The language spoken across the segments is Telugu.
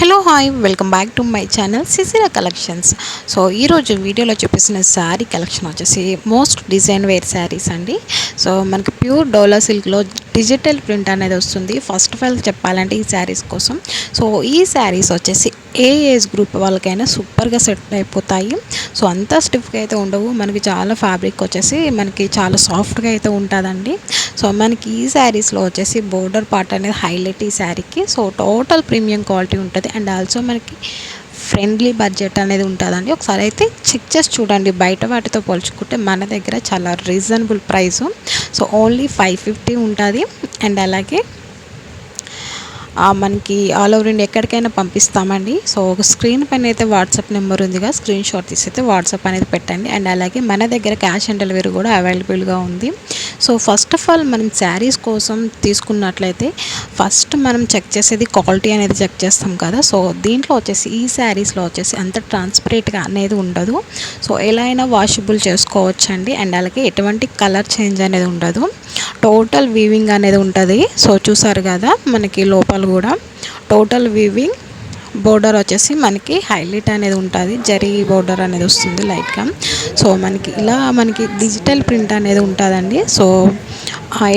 Hello hi welcome back to my channel సిసిరా collections. So ఈరోజు వీడియోలో చూపిస్తున్న శారీ కలెక్షన్ వచ్చేసి మోస్ట్ డిజైన్ వేర్ శారీస్ అండి. సో మనకి ప్యూర్ డోలా సిల్క్లో డిజిటల్ ప్రింట్ అనేది వస్తుంది. ఫస్ట్ ఆఫ్ ఆల్ చెప్పాలంటే ఈ శారీస్ కోసం, సో ఈ శారీస్ వచ్చేసి ఏ ఏజ్ గ్రూప్ వాళ్ళకైనా సూపర్గా సెట్ అయిపోతాయి. సో అంతా స్టిఫ్గా అయితే ఉండవు, మనకి చాలా ఫ్యాబ్రిక్ వచ్చేసి మనకి చాలా సాఫ్ట్గా అయితే ఉంటుందండి. సో మనకి ఈ శారీస్లో వచ్చేసి బోర్డర్ పార్ట్ అనేది హైలైట్ ఈ శారీకి. సో టోటల్ ప్రీమియం క్వాలిటీ ఉంటుంది అండ్ ఆల్సో మనకి ఫ్రెండ్లీ బడ్జెట్ అనేది ఉంటుందండి. ఒకసారి అయితే చెక్ చేసి చూడండి, బయట వాటితో పోల్చుకుంటే మన దగ్గర చాలా రీజనబుల్ ప్రైస్. సో ఓన్లీ 550 ఉంటుంది. అండ్ అలాగే మనకి ఆల్ ఓవర్ ఇండియా ఎక్కడికైనా పంపిస్తామండి. సో ఒక స్క్రీన్ పైన అయితే వాట్సాప్ నెంబర్ ఉందిగా, స్క్రీన్ షాట్ తీసి అయితే వాట్సాప్ అనేది పెట్టండి. అండ్ అలాగే మన దగ్గర క్యాష్ ఆన్ డెలివరీ కూడా అవైలబుల్గా ఉంది. సో ఫస్ట్ ఆఫ్ ఆల్ మనం శారీస్ కోసం తీసుకున్నట్లయితే ఫస్ట్ మనం చెక్ చేసేది క్వాలిటీ అనేది చెక్ చేస్తాం కదా. సో దీంట్లో వచ్చేసి ఈ శారీస్లో వచ్చేసి అంత ట్రాన్స్పరెంట్గా అనేది ఉండదు. సో ఎలా అయినా వాషబుల్ చేసుకోవచ్చండి. అండ్ అలాగే ఎటువంటి కలర్ చేంజ్ అనేది ఉండదు, టోటల్ వీవింగ్ అనేది ఉంటుంది. సో చూసారు కదా, మనకి లోపల కూడా టోటల్ వీవింగ్. బోర్డర్ వచ్చేసి మనకి హైలైట్ అనేది ఉంటుంది, జరీ బోర్డర్ అనేది వస్తుంది లైట్గా. సో మనకి డిజిటల్ ప్రింట్ అనేది ఉంటుందండి. సో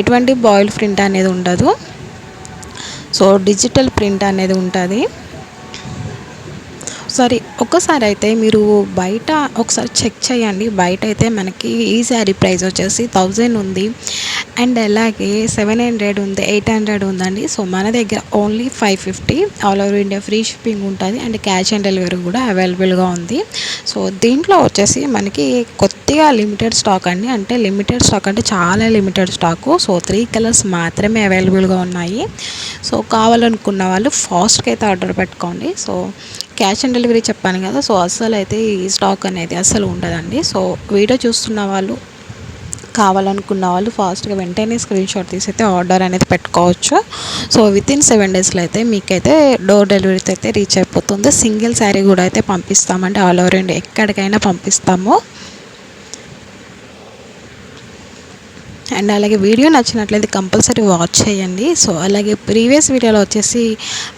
ఎటువంటి బాయిల్ ప్రింట్ అనేది ఉండదు, సో డిజిటల్ ప్రింట్ అనేది ఉంటుంది. ఒక్కసారి అయితే మీరు బయట ఒకసారి చెక్ చేయండి. బయట అయితే మనకి ఈ శారీ ప్రైస్ వచ్చేసి 1000 ఉంది, అండ్ అలాగే 700 ఉంది, 800 ఉందండి. సో మన దగ్గర only 550, all over India free shipping ఉంటుంది అండ్ క్యాష్ ఆన్ డెలివరీ కూడా అవైలబుల్గా ఉంది. సో దీంట్లో వచ్చేసి మనకి కొద్దిగా లిమిటెడ్ స్టాక్ అండి, అంటే లిమిటెడ్ స్టాక్ అంటే చాలా లిమిటెడ్ స్టాకు. సో 3 కలర్స్ మాత్రమే అవైలబుల్గా ఉన్నాయి. సో కావాలనుకున్న వాళ్ళు ఫాస్ట్గా అయితే ఆర్డర్ పెట్టుకోండి. సో క్యాష్ ఆన్ డెలివరీ చెప్పాను కదా, సో అస్సలు అయితే ఈ స్టాక్ అనేది అస్సలు ఉండదండి. సో వీడియో చూస్తున్న వాళ్ళు, కావాలనుకున్న వాళ్ళు ఫాస్ట్గా వెంటనే స్క్రీన్ షాట్ తీసి అయితే ఆర్డర్ అనేది పెట్టుకోవచ్చు. సో వితిన్ 7 డేస్లో అయితే మీకైతే డోర్ డెలివరీతో అయితే రీచ్ అయిపోతుంది. సింగిల్ శారీ కూడా అయితే పంపిస్తామండి, ఆల్ ఓవర్ ఇండియా ఎక్కడికైనా పంపిస్తాము. అండ్ అలాగే వీడియో నచ్చినట్లయితే కంపల్సరీ వాచ్ చేయండి. సో అలాగే ప్రీవియస్ వీడియోలో వచ్చేసి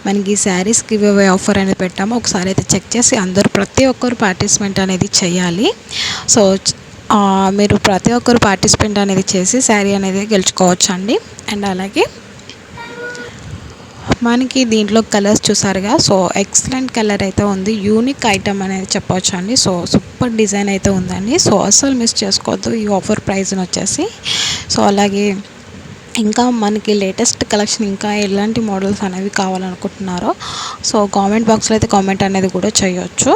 మనకి శారీస్ గివ్ అవే ఆఫర్ అనేది పెట్టాము, ఒకసారి అయితే చెక్ చేసి ప్రతి ఒక్కరు పార్టిసిపేట్ అనేది చేయాలి. సో మీరు ప్రతి ఒక్కరు పార్టిసిపేట్ అనేది చేసి శారీ అనేది గెలుచుకోవచ్చు అండి. అండ్ అలాగే మనకి దీంట్లో కలర్స్ చూసారుగా, సో ఎక్సలెంట్ కలర్ అయితే ఉంది, యూనిక్ ఐటమ్ అనేది చెప్పవచ్చు అండి. సో సూపర్ డిజైన్ అయితే ఉందండి. సో అస్సలు మిస్ చేసుకోవద్దు ఈ ఆఫర్ ప్రైస్ని వచ్చేసి. సో అలాగే ఇంకా మనకి లేటెస్ట్ కలెక్షన్ ఇంకా ఎలాంటి మోడల్స్ అనేవి కావాలనుకుంటున్నారో సో కామెంట్ బాక్స్లో అయితే కామెంట్ అనేది కూడా చేయొచ్చు.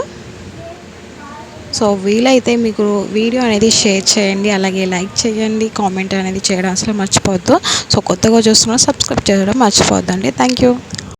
సో వీలైతే మీకు వీడియో అనేది షేర్ చేయండి, అలాగే లైక్ చేయండి, కామెంట్ అనేది చేయడం అసలు మర్చిపోవద్దు. సో కొత్తగా చూస్తున్నా సబ్స్క్రైబ్ చేయడం మర్చిపోవద్దండి. Thank you.